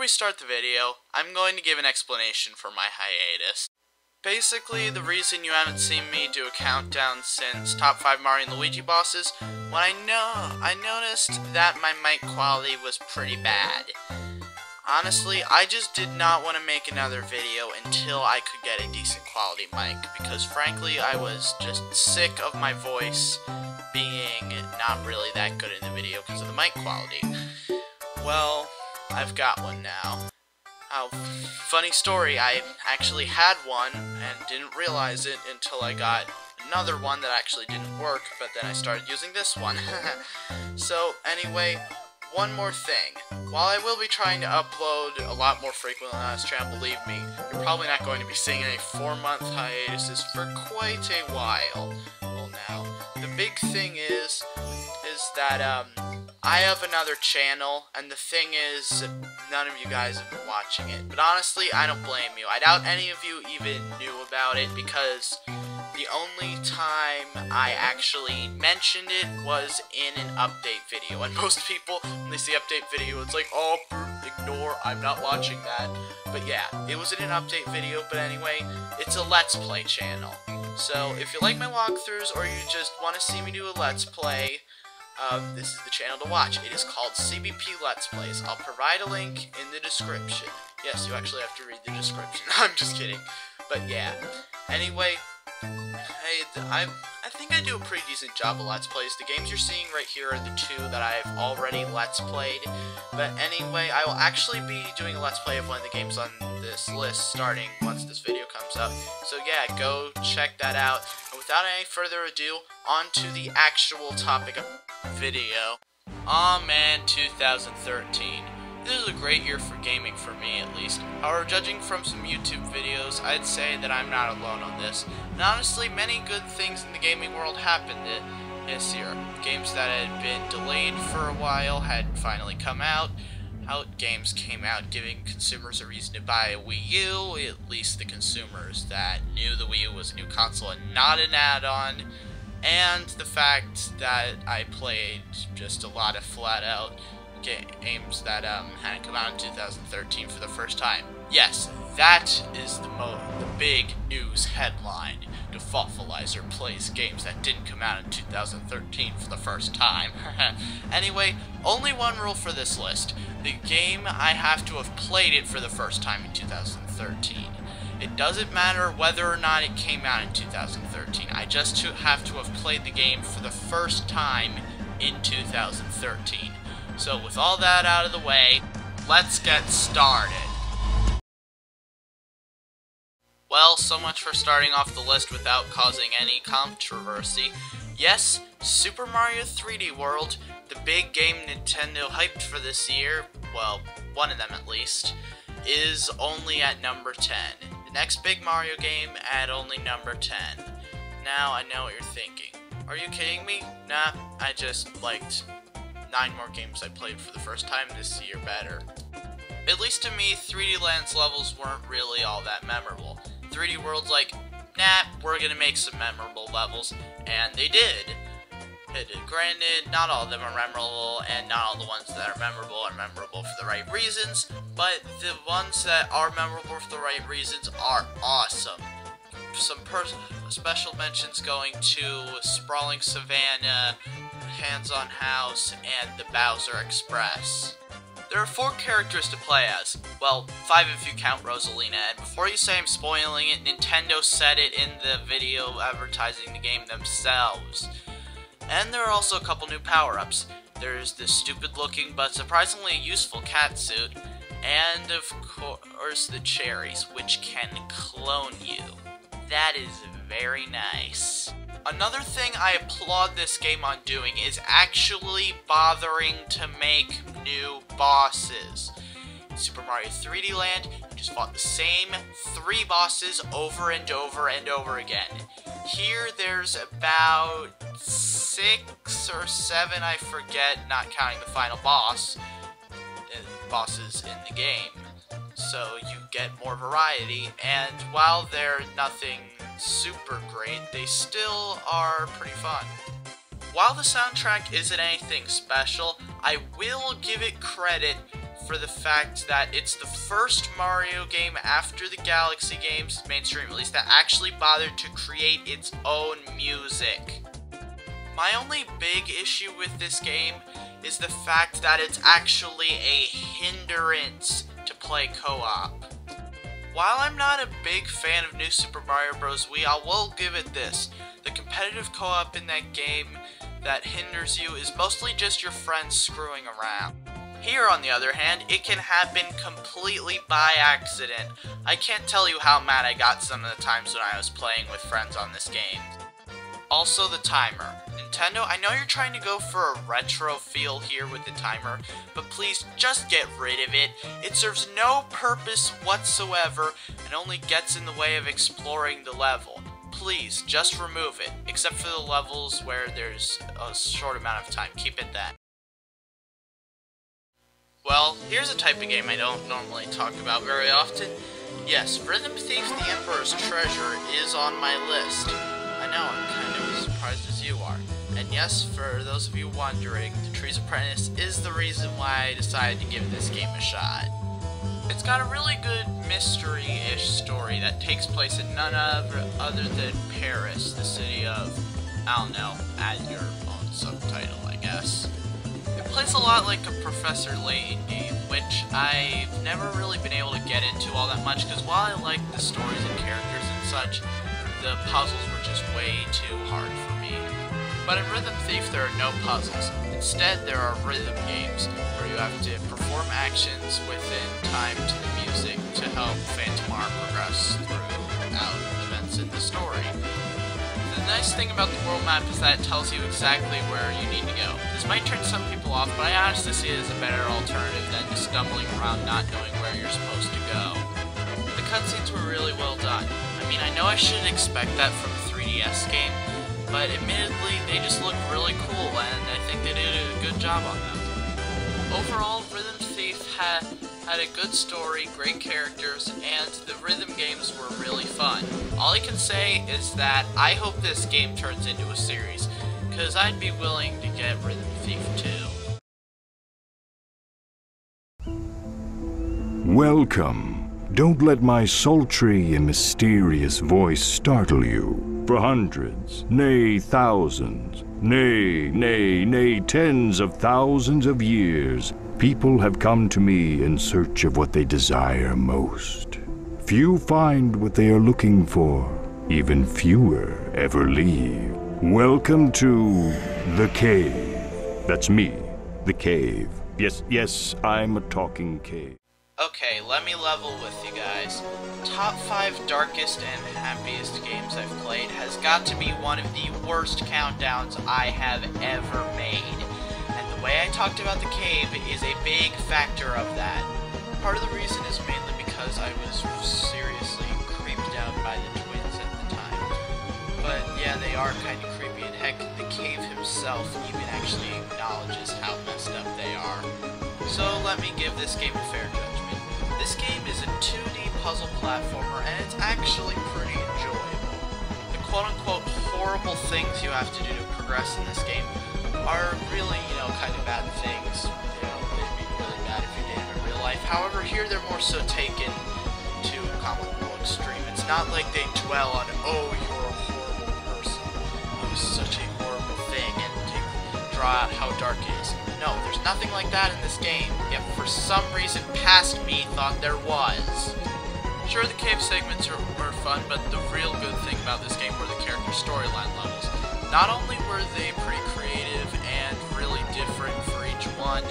we start the video, I'm going to give an explanation for my hiatus. Basically, the reason you haven't seen me do a countdown since top 5 Mario and Luigi bosses, when I noticed that my mic quality was pretty bad. Honestly, I just did not want to make another video until I could get a decent quality mic, because frankly, I was just sick of my voice being not really that good in the video because of the mic quality. Well, I've got one now. Oh, funny story, I actually had one and didn't realize it until I got another one that actually didn't work, but then I started using this one. So, anyway, one more thing. While I will be trying to upload a lot more frequently on this channel, believe me, you're probably not going to be seeing any 4-month hiatuses for quite a while. Well, now, the big thing is that, I have another channel, and the thing is, none of you guys have been watching it. But honestly, I don't blame you. I doubt any of you even knew about it, because the only time I actually mentioned it was in an update video. And most people, when they see update video, it's like, oh, ignore, I'm not watching that. But yeah, it was in an update video, but anyway, it's a Let's Play channel. So, if you like my walkthroughs, or you just want to see me do a Let's Play, this is the channel to watch. It is called CBP Let's Plays. I'll provide a link in the description. Yes, you actually have to read the description. I'm just kidding. But yeah. Anyway, I think I do a pretty decent job of Let's Plays. The games you're seeing right here are the 2 that I've already Let's Played. But anyway, I will actually be doing a Let's Play of one of the games on this list starting once this video comes up. So yeah, go check that out. And without any further ado, on to the actual topic of video. Aw man, 2013. This is a great year for gaming for me, at least. However, judging from some YouTube videos, I'd say that I'm not alone on this. And honestly, many good things in the gaming world happened this year. Games that had been delayed for a while had finally come out. Games came out giving consumers a reason to buy a Wii U, at least the consumers that knew the Wii U was a new console and not an add-on. And the fact that I played just a lot of flat-out games that hadn't come out in 2013 for the first time. Yes, that is the big news headline. Defaultfalizer plays games that didn't come out in 2013 for the first time. Anyway, only one rule for this list. The game, I have to have played it for the first time in 2013. It doesn't matter whether or not it came out in 2013. I just have to have played the game for the first time in 2013. So with all that out of the way, let's get started. Well, so much for starting off the list without causing any controversy. Yes, Super Mario 3D World, the big game Nintendo hyped for this year, well, one of them at least, is only at number 10. The next big Mario game at only number 10. Now, I know what you're thinking. Are you kidding me? Nah, I just liked 9 more games I played for the first time this year better. At least to me, 3D Land's levels weren't really all that memorable. 3D World's like, nah, we're gonna make some memorable levels, and they did. Granted, not all of them are memorable, and not all the ones that are memorable for the right reasons, but the ones that are memorable for the right reasons are awesome. Some special mentions going to Sprawling Savannah, Hands-on House, and the Bowser Express. There are 4 characters to play as. Well, 5 if you count Rosalina, and before you say I'm spoiling it, Nintendo said it in the video advertising the game themselves. And there are also a couple new power-ups. There's this stupid-looking but surprisingly useful cat suit, and of course the cherries, which can clone you. That is very nice. Another thing I applaud this game on doing is actually bothering to make new bosses. In Super Mario 3D Land, you just fought the same 3 bosses over and over and over again. Here, there's about 6 or 7, I forget, not counting the final boss, bosses in the game. So you get more variety, and while they're nothing super great, they still are pretty fun. While the soundtrack isn't anything special, I will give it credit for the fact that it's the first Mario game after the Galaxy games, mainstream at least, that actually bothered to create its own music. My only big issue with this game is the fact that it's actually a hindrance to play co-op. While I'm not a big fan of New Super Mario Bros. Wii, I will give it this. The competitive co-op in that game that hinders you is mostly just your friends screwing around. Here, on the other hand, it can happen completely by accident. I can't tell you how mad I got some of the times when I was playing with friends on this game. Also, the timer. Nintendo, I know you're trying to go for a retro feel here with the timer, but please just get rid of it. It serves no purpose whatsoever and only gets in the way of exploring the level. Please, just remove it, except for the levels where there's a short amount of time. Keep it that. Well, here's a type of game I don't normally talk about very often. Yes, Rhythm Thief the Emperor's Treasure is on my list. I know, I'm kind of as surprised as you are. And yes, for those of you wondering, The Tree's Apprentice is the reason why I decided to give this game a shot. It's got a really good mystery-ish story that takes place in none other than Paris, the city of, I don't know, add your own subtitle, I guess. It plays a lot like a Professor Layton game, which I've never really been able to get into all that much, because while I like the stories and characters and such, the puzzles were just way too hard for me. But in Rhythm Thief, there are no puzzles. Instead, there are rhythm games, where you have to perform actions within time to the music to help Phantom Arm progress throughout events in the story. The nice thing about the world map is that it tells you exactly where you need to go. This might turn some people off, but I honestly see it as a better alternative than just stumbling around not knowing where you're supposed to go. The cutscenes were really well done. I mean, I know I shouldn't expect that from a 3DS game, but admittedly, they just look really cool, and I think they did a good job on them. Overall, Rhythm Thief had a good story, great characters, and the rhythm games were really fun. All I can say is that I hope this game turns into a series, because I'd be willing to get Rhythm Thief 2. Welcome. Don't let my sultry and mysterious voice startle you. For hundreds, nay thousands, nay tens of thousands of years, people have come to me in search of what they desire most. Few find what they are looking for. Even fewer ever leave. Welcome to the cave. That's me, the cave. Yes, I'm a talking cave. Okay, let me level with you guys. Top 5 darkest and happiest games I've played has got to be one of the worst countdowns I have ever made. And the way I talked about the cave is a big factor of that. Part of the reason is mainly because I was seriously creeped out by the twins at the time. But yeah, they are kind of creepy, and heck, the cave himself even actually acknowledges how messed up they are. So let me give this game a fair judgment. This game is a 2D puzzle platformer, and it's actually pretty enjoyable. The quote-unquote horrible things you have to do to progress in this game are really, kind of bad things. They'd be really bad if you did them in real life. However, here they're more so taken to a comical extreme. It's not like they dwell on, oh, you're a horrible person. It was such a horrible thing, and draw out how dark it is. No, there's nothing like that in this game, yet for some reason past me thought there was. Sure, the cave segments were fun, but the real good thing about this game were the character storyline levels. Not only were they pretty creative and really different for each one,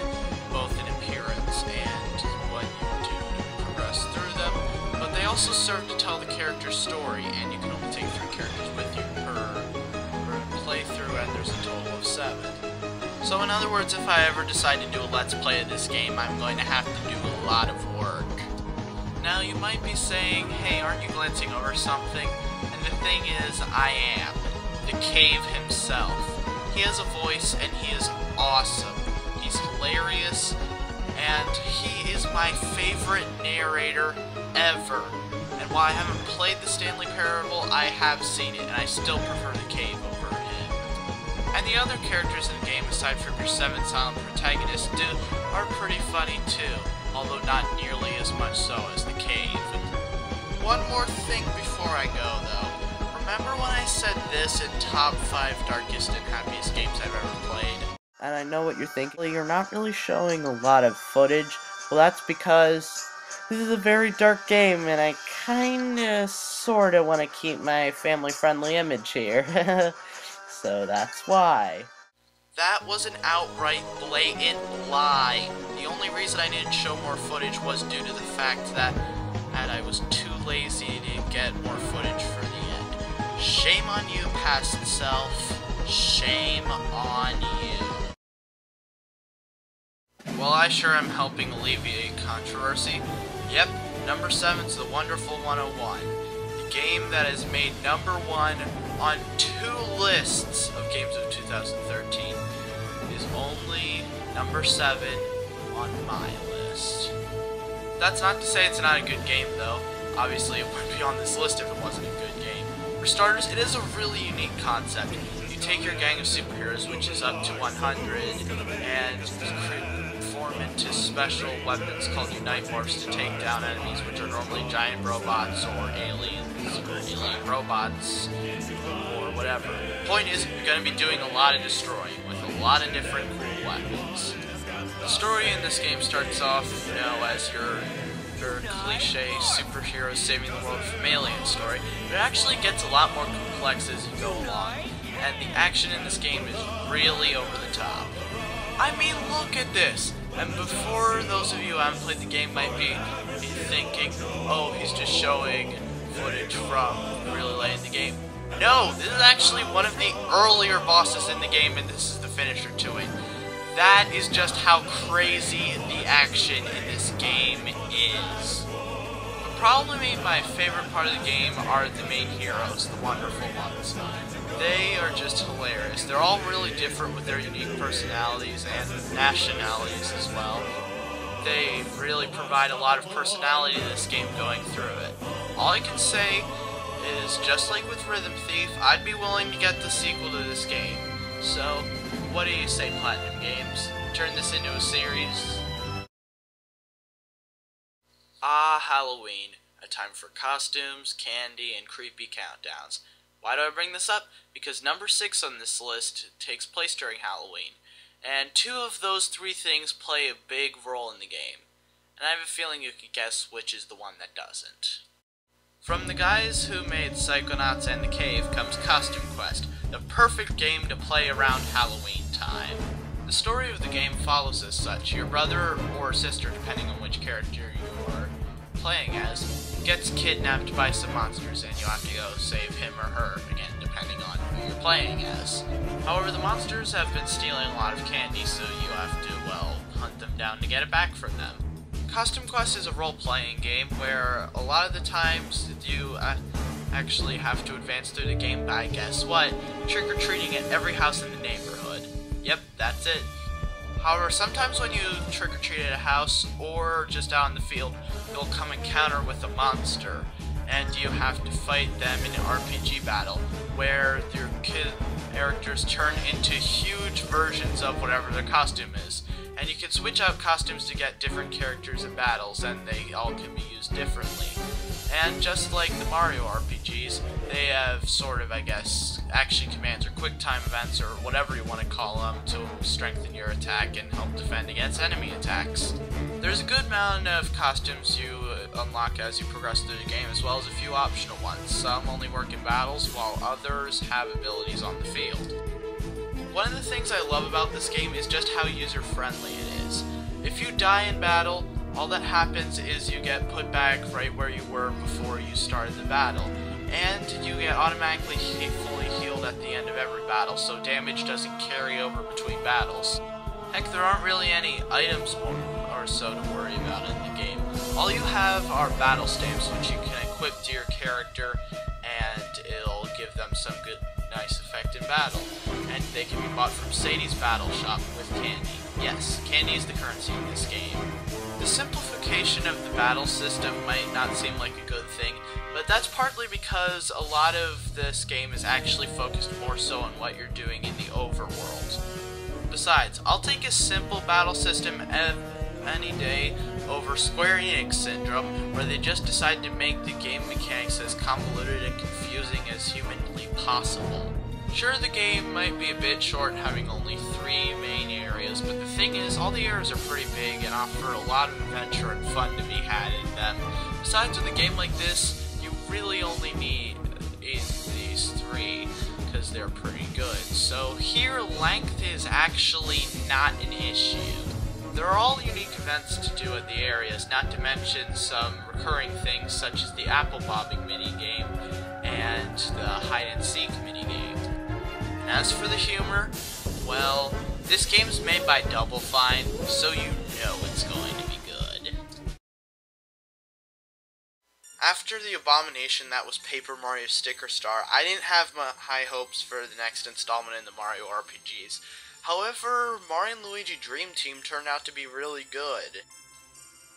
both in appearance and what you do to progress through them, but they also serve to tell the character's story, and you can only take 3 characters with you per playthrough, and there's a total of 7. So in other words, if I ever decide to do a Let's Play of this game, I'm going to have to do a lot of work. Now you might be saying, hey, aren't you glancing over something? And the thing is, I am. The cave himself. He has a voice, and he is awesome. He's hilarious, and he is my favorite narrator ever. And while I haven't played the Stanley Parable, I have seen it, and I still prefer the cave over him. And the other characters in the game, aside from your 7 silent protagonists, are pretty funny too. although not nearly as much so as the cave. One more thing before I go, though. Remember when I said this in top 5 darkest and happiest games I've ever played? And I know what you're thinking. You're not really showing a lot of footage. Well, that's because this is a very dark game, and I kinda, sorta want to keep my family-friendly image here. So that's why. That was an outright blatant lie. The only reason I didn't show more footage was due to the fact that I was too lazy to get more footage for the end. Shame on you, past self. Shame on you. Well, I sure am helping alleviate controversy. Yep, number 7's The Wonderful 101. The game that has made number 1 on 2 lists of games of 2013 is only number 7 on my list. That's not to say it's not a good game, though. Obviously, it wouldn't be on this list if it wasn't a good game. For starters, it is a really unique concept. You take your gang of superheroes, which is up to 100, and form into special weapons called Unite Morphs to take down enemies, which are normally giant robots or aliens or alien robots or whatever. Point is, you're going to be doing a lot of destroying with a lot of different cool weapons. The story in this game starts off, you know, as your cliche superheroes saving the world from alien story, but it actually gets a lot more complex as you go along, and the action in this game is really over the top. I mean, look at this! And before those of you who haven't played the game might be thinking, oh, he's just showing footage from really late in the game. No, this is actually one of the earlier bosses in the game, and this is the finisher to it. That is just how crazy the action in this game is. Probably my favorite part of the game are the main heroes, the wonderful ones. They are just hilarious. They're all really different with their unique personalities and nationalities as well. They really provide a lot of personality to this game going through it. All I can say is, just like with Rhythm Thief, I'd be willing to get the sequel to this game. So, what do you say, Platinum Games? Turn this into a series? Ah, Halloween. A time for costumes, candy, and creepy countdowns. Why do I bring this up? Because number 6 on this list takes place during Halloween, and 2 of those 3 things play a big role in the game. And I have a feeling you can guess which is the one that doesn't. From the guys who made Psychonauts and the Cave comes Costume Quest, the perfect game to play around Halloween time. The story of the game follows as such. Your brother or sister, depending on which character you are playing as, gets kidnapped by some monsters and you have to go save him or her, again depending on who you're playing as. However, the monsters have been stealing a lot of candy, so you have to, well, hunt them down to get it back from them. Costume Quest is a role-playing game where a lot of the times you actually have to advance through the game by, guess what, trick-or-treating at every house in the neighborhood. Yep, that's it. However, sometimes when you trick-or-treat at a house or just out in the field, you'll come encounter with a monster, and you have to fight them in an RPG battle, where your characters turn into huge versions of whatever their costume is. And you can switch out costumes to get different characters in battles, and they all can be used differently. And just like the Mario RPGs, they have sort of, I guess, action commands or quick time events or whatever you want to call them to strengthen your attack and help defend against enemy attacks. There's a good amount of costumes you unlock as you progress through the game, as well as a few optional ones. Some only work in battles, while others have abilities on the field. One of the things I love about this game is just how user-friendly it is. If you die in battle, all that happens is you get put back right where you were before you started the battle, and you get automatically fully healed at the end of every battle, so damage doesn't carry over between battles. Heck, there aren't really any items or so to worry about in the game. All you have are battle stamps, which you can equip to your character, and it'll give them some good, nice effect in battle. And they can be bought from Sadie's Battle Shop with candy. Yes, candy is the currency in this game. The simplification of the battle system might not seem like a good thing, but that's partly because a lot of this game is actually focused more so on what you're doing in the overworld. Besides, I'll take a simple battle system any day over Square Enix syndrome, where they just decide to make the game mechanics as convoluted and confusing as humanly possible. Sure, the game might be a bit short, having only 3 main areas, but the thing is, all the areas are pretty big and offer a lot of adventure and fun to be had in them. Besides, with a game like this, you really only need these 3, because they're pretty good. So here, length is actually not an issue. There are all unique events to do at the areas, not to mention some recurring things such as the apple bobbing minigame and the hide and seek minigame. And as for the humor, well, this game's made by Double Fine, so you know it's going to be good. After the abomination that was Paper Mario Sticker Star, I didn't have high hopes for the next installment in the Mario RPGs. However, Mario and Luigi Dream Team turned out to be really good.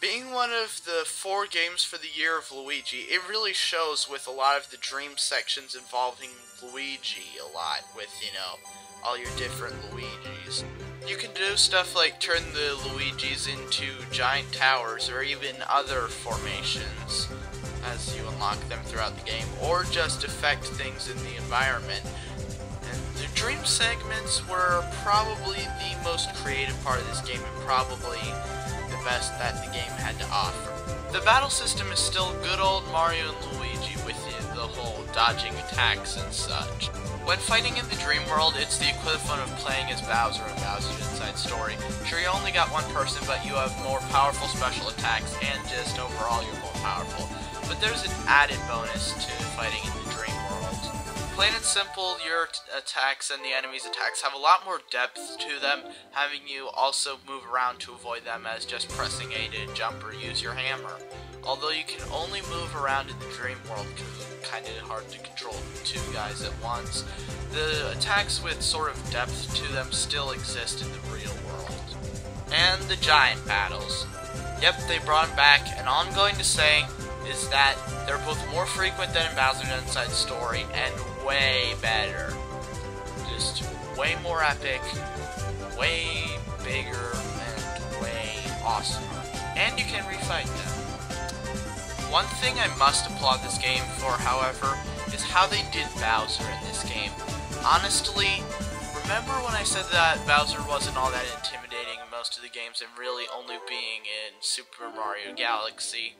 Being one of the 4 games for the year of Luigi, it really shows with a lot of the dream sections involving Luigi a lot, with, you know, all your different Luigis. You can do stuff like turn the Luigis into giant towers or even other formations as you unlock them throughout the game, or just affect things in the environment. And the dream segments were probably the most creative part of this game and probably the best that the game had to offer. The battle system is still good old Mario and Luigi with the whole dodging attacks and such. When fighting in the dream world, it's the equivalent of playing as Bowser in Bowser's Inside Story. Sure, you only got one person, but you have more powerful special attacks, and just overall you're more powerful. But there's an added bonus to fighting in the dream world. Plain and simple, your attacks and the enemy's attacks have a lot more depth to them, having you also move around to avoid them as just pressing A to jump or use your hammer. Although you can only move around in the dream world because it's kind of hard to control 2 guys at once, the attacks with sort of depth to them still exist in the real world. And the giant battles. Yep, they brought them back, and all I'm going to say is that they're both more frequent than in Bowser's Inside Story, and way better. Just way more epic, way bigger, and way awesomer. And you can refight them. One thing I must applaud this game for, however, is how they did Bowser in this game. Honestly, remember when I said that Bowser wasn't all that intimidating in most of the games and really only being in Super Mario Galaxy?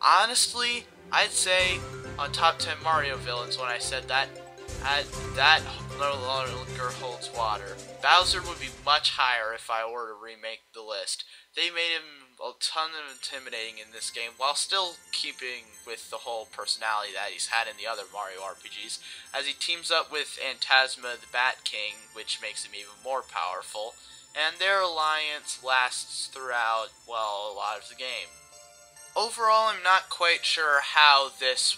Honestly, I'd say on top 10 Mario villains when I said that, that no longer holds water. Bowser would be much higher if I were to remake the list. They made him a ton of intimidating in this game while still keeping with the whole personality that he's had in the other Mario RPGs, as he teams up with Phantasma the Bat King, which makes him even more powerful, and their alliance lasts throughout, well, a lot of the game. Overall, I'm not quite sure how this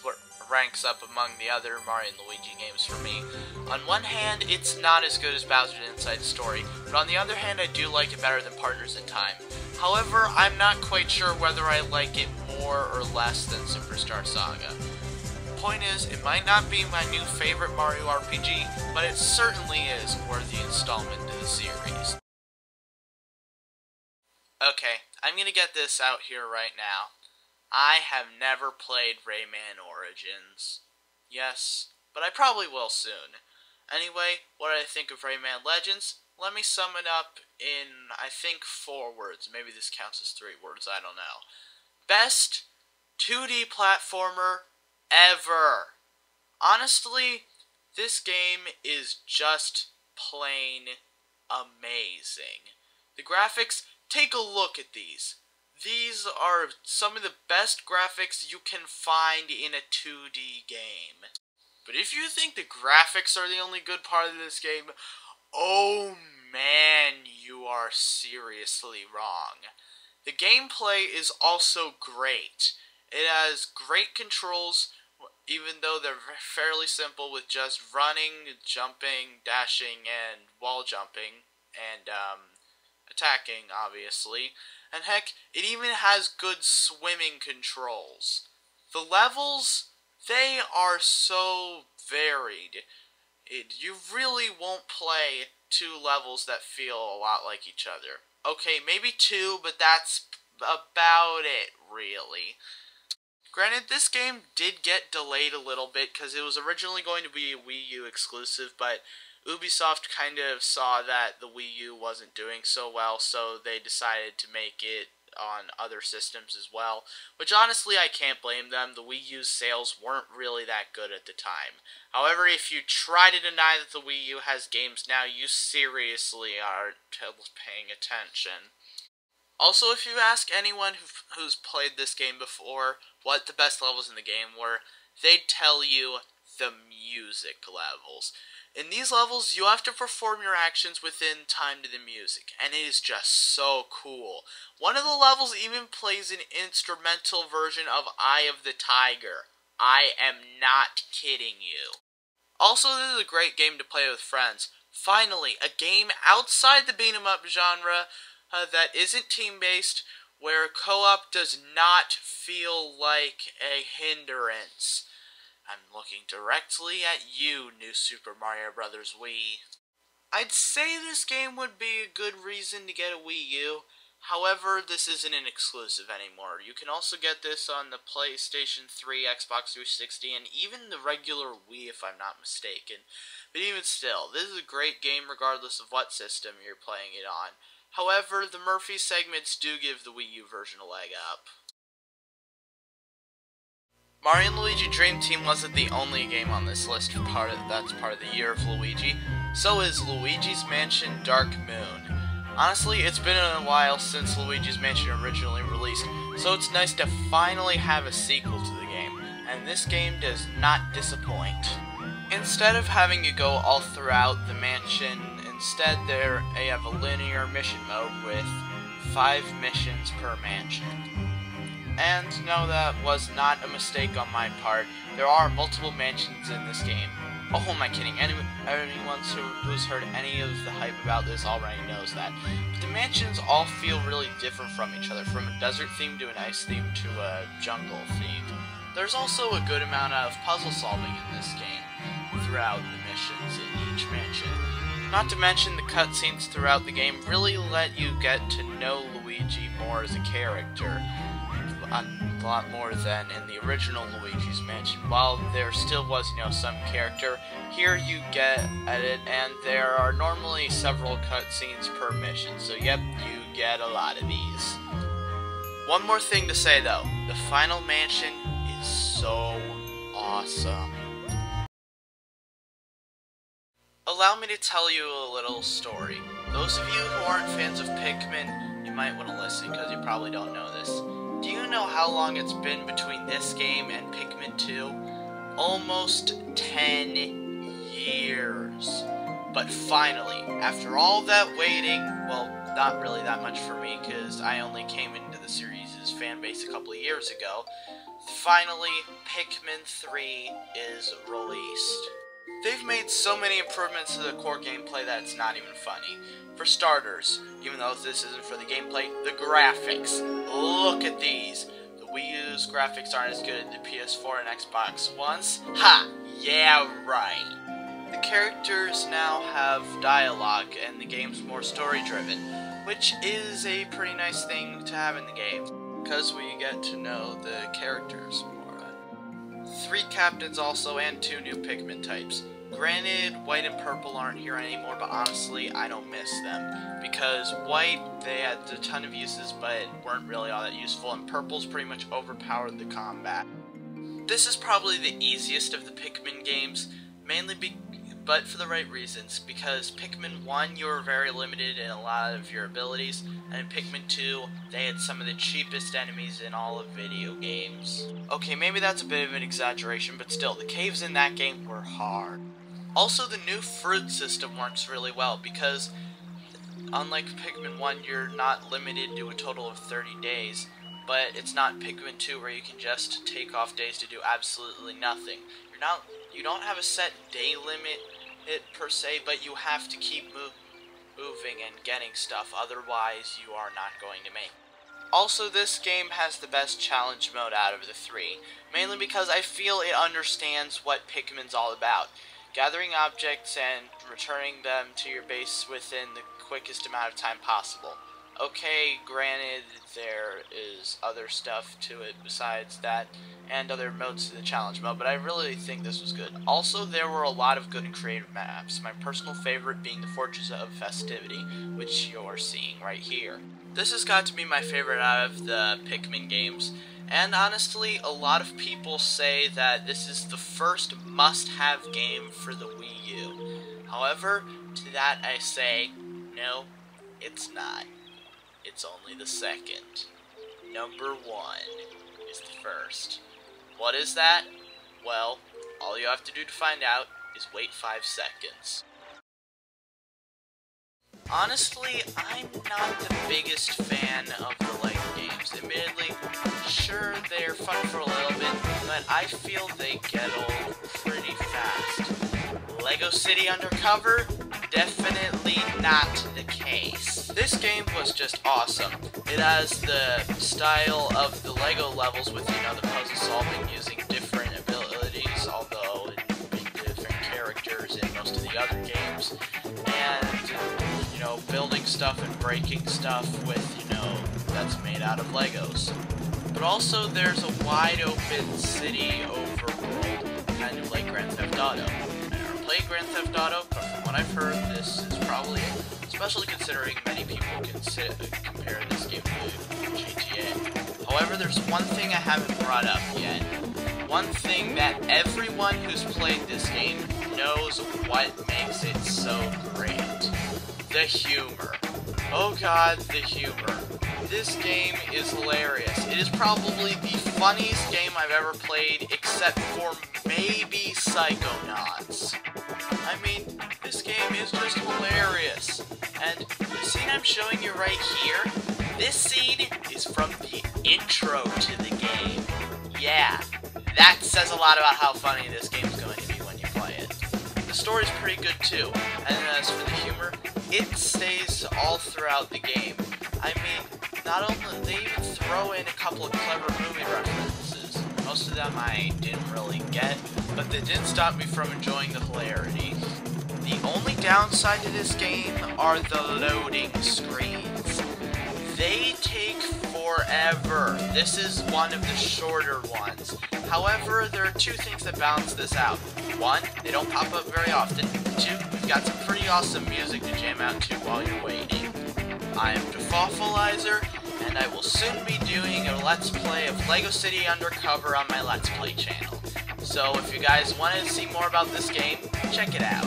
ranks up among the other Mario and Luigi games for me. On one hand, it's not as good as Bowser's Inside Story, but on the other hand, I do like it better than Partners in Time. However, I'm not quite sure whether I like it more or less than Superstar Saga. Point is, it might not be my new favorite Mario RPG, but it certainly is a worthy installment to the series. Okay, I'm gonna get this out here right now. I have never played Rayman Origins. Yes, but I probably will soon. Anyway, what did I think of Rayman Legends? Let me sum it up in, I think, 4 words. Maybe this counts as 3 words, I don't know. Best 2D platformer ever. Honestly, this game is just plain amazing. The graphics, take a look at these. These are some of the best graphics you can find in a 2D game. But if you think the graphics are the only good part of this game, oh man, you are seriously wrong. The gameplay is also great. It has great controls, even though they're fairly simple with just running, jumping, dashing, and wall jumping, and attacking, obviously. And heck, it even has good swimming controls. The levels, they are so varied. You really won't play 2 levels that feel a lot like each other. Okay, maybe 2, but that's about it, really. Granted, this game did get delayed a little bit because it was originally going to be a Wii U exclusive, but Ubisoft kind of saw that the Wii U wasn't doing so well, so they decided to make it on other systems as well, which honestly I can't blame them. The Wii U's sales weren't really that good at the time. However, if you try to deny that the Wii U has games now, you seriously aren't paying attention. Also, if you ask anyone who's played this game before what the best levels in the game were, they'd tell you the music levels. In these levels, you have to perform your actions within time to the music, and it is just so cool. One of the levels even plays an instrumental version of Eye of the Tiger. I am not kidding you. Also, this is a great game to play with friends. Finally, a game outside the beat-em-up genre that isn't team-based, where co-op does not feel like a hindrance. I'm looking directly at you, New Super Mario Bros. Wii. I'd say this game would be a good reason to get a Wii U. However, this isn't an exclusive anymore. You can also get this on the PlayStation 3, Xbox 360, and even the regular Wii if I'm not mistaken. But even still, this is a great game regardless of what system you're playing it on. However, the Murphy segments do give the Wii U version a leg up. Mario & Luigi Dream Team wasn't the only game on this list that's part of the Year of Luigi. So is Luigi's Mansion Dark Moon. Honestly, it's been a while since Luigi's Mansion originally released, so it's nice to finally have a sequel to the game, and this game does not disappoint. Instead of having you go all throughout the mansion, instead they have a linear mission mode with 5 missions per mansion. And no, that was not a mistake on my part. There are multiple mansions in this game. Oh, am I kidding? Anyone who's heard any of the hype about this already knows that. But the mansions all feel really different from each other, from a desert theme to an ice theme to a jungle theme. There's also a good amount of puzzle solving in this game throughout the missions in each mansion. Not to mention the cutscenes throughout the game really let you get to know Luigi more as a character. A lot more than in the original Luigi's Mansion. While there still was, some character, here you get at it, and there are normally several cutscenes per mission, so yep, you get a lot of these. One more thing to say though, the final mansion is so awesome. Allow me to tell you a little story. Those of you who aren't fans of Pikmin, you might want to listen because you probably don't know this. Do you know how long it's been between this game and Pikmin 2? Almost 10 years. But finally, after all that waiting, well, not really that much for me because I only came into the series' fan base a couple of years ago, finally, Pikmin 3 is released. They've made so many improvements to the core gameplay that it's not even funny. For starters, even though this isn't for the gameplay, the graphics. Look at these. The Wii U's graphics aren't as good as the PS4 and Xbox One's. Ha! Yeah, right. The characters now have dialogue and the game's more story-driven, which is a pretty nice thing to have in the game, because we get to know the characters more. 3 captains also, and 2 new Pikmin types. Granted, white and purple aren't here anymore, but honestly, I don't miss them. Because white, they had a ton of uses, but weren't really all that useful, and purple's pretty much overpowered the combat. This is probably the easiest of the Pikmin games, but for the right reasons, because Pikmin 1, you were very limited in a lot of your abilities, and in Pikmin 2, they had some of the cheapest enemies in all of video games. Okay, maybe that's a bit of an exaggeration, but still, the caves in that game were hard. Also, the new fruit system works really well, because unlike Pikmin 1, you're not limited to a total of 30 days, but it's not Pikmin 2 where you can just take off days to do absolutely nothing. You don't have a set day limit per se, but you have to keep moving and getting stuff, otherwise you are not going to make it. Also, this game has the best challenge mode out of the 3, mainly because I feel it understands what Pikmin's all about. Gathering objects and returning them to your base within the quickest amount of time possible. Okay, granted, there is other stuff to it besides that, and other modes to the challenge mode, but I really think this was good. Also, there were a lot of good and creative maps, my personal favorite being the Fortress of Festivity, which you're seeing right here. This has got to be my favorite out of the Pikmin games, and honestly, a lot of people say that this is the first must-have game for the Wii U. However, to that I say, no, it's not. It's only the second. Number 1 is the first. What is that? Well, all you have to do to find out is wait 5 seconds. Honestly, I'm not the biggest fan of the LEGO games. Admittedly, sure, they're fun for a little bit, but I feel they get old pretty fast. Lego City Undercover? Definitely not the case. This game was just awesome. It has the style of the Lego levels with, the puzzle solving using different abilities, although it being different characters in most of the other games. And, building stuff and breaking stuff with, that's made out of Legos. But also there's a wide open city overworld, kind of like Grand Theft Auto. I've never played Grand Theft Auto, but from what I've heard, this is probably it. Especially considering many people compare this game to GTA. However, there's one thing I haven't brought up yet. One thing that everyone who's played this game knows what makes it so great. The humor. Oh god, the humor. This game is hilarious. It is probably the funniest game I've ever played, except for maybe Psychonauts. I mean, this game is just hilarious. And the scene I'm showing you right here, this scene is from the intro to the game. Yeah, that says a lot about how funny this game is going to be when you play it. The story's pretty good too, and as for the humor, it stays all throughout the game. I mean, not only, they even throw in a couple of clever movie references. Most of them I didn't really get, but they didn't stop me from enjoying the hilarity. The only downside to this game are the loading screens. They take forever. This is one of the shorter ones. However, there are 2 things that balance this out. 1, they don't pop up very often. 2, we've got some pretty awesome music to jam out to while you're waiting. I am Defawfulizer, and I will soon be doing a Let's Play of LEGO City Undercover on my Let's Play channel. So if you guys want to see more about this game, check it out.